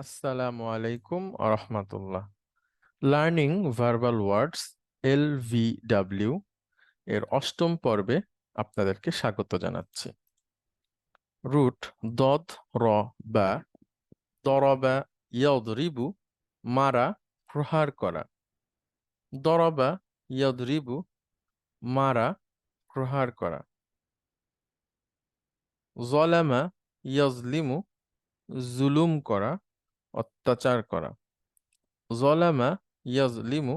আসসালামু আলাইকুম আরহামাতুল্লাহ। Learning verbal ওয়ার্ডস LVW এর অষ্টম পর্বে আপনাদেরকে স্বাগত জানাচ্ছি। রুট দদ র বা দরবা ইয়াদরিবু মারা প্রহার করা। দরবা ইয়াদরিবু মারা প্রহার করা। জলামা ইয়াজলিমু জুলুম করা অত্যাচার করা। জলামা ইয়াজলিমু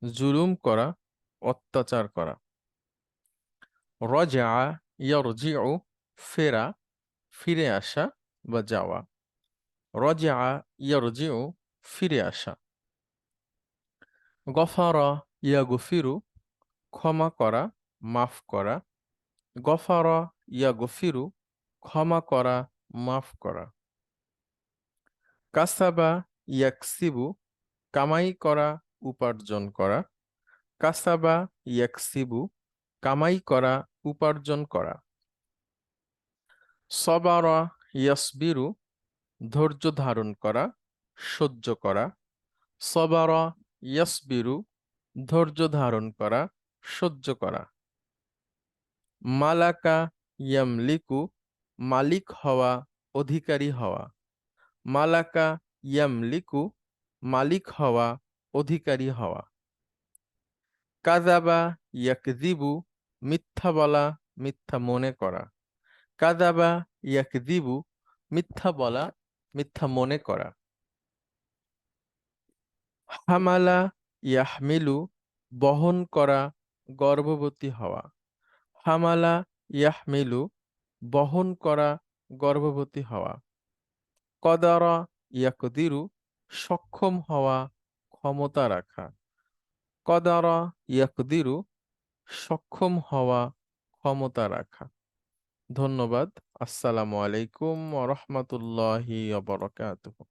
জুলুম করা অত্যাচার করা। রজা ইয়ারজিউ ফেরা ফিরে আসা বা যাওয়া। রজা ইয়ারজিউ ফিরে আসা। গফারা ইয়াগফিরু ক্ষমা করা মাফ করা। গফারা ইয়াগফিরু ক্ষমা করা মাফ করা। কাসাবা ইয়াকসিবু কামাই করা উপার্জন করা। কাসাবা ইয়াকসিবু কামাই করা উপার্জন করা। সবারা ইয়াসবিরু ধৈর্য ধারণ করা সহ্য করা। সবারা ইয়াসবিরু ধৈর্য ধারণ করা সহ্য করা। মালাকা ইয়ামলিকু মালিক হওয়া অধিকারী হওয়া। মালাকা ইয়ামলিকু মালিক হওয়া অধিকারী হওয়া। কাযাবা ইয়াকযিবু মিথ্যা বলা মিথ্যা মনে করা। কাযাবা ইয়াকযিবু মিথ্যা বলা মিথ্যা মনে করা। হামালা ইয়াহমিলু বহন করা গর্ভবতী হওয়া। হামালা ইয়াহমিলু বহন করা গর্ভবতী হওয়া। কদারা ইয়াকদিরু সক্ষম হওয়া ক্ষমতা রাখা। কদারা ইয়াকদিরু সক্ষম হওয়া ক্ষমতা রাখা। ধন্যবাদ। আসসালামু আলাইকুম ওয়া রাহমাতুল্লাহি ওয়া বারাকাতুহু।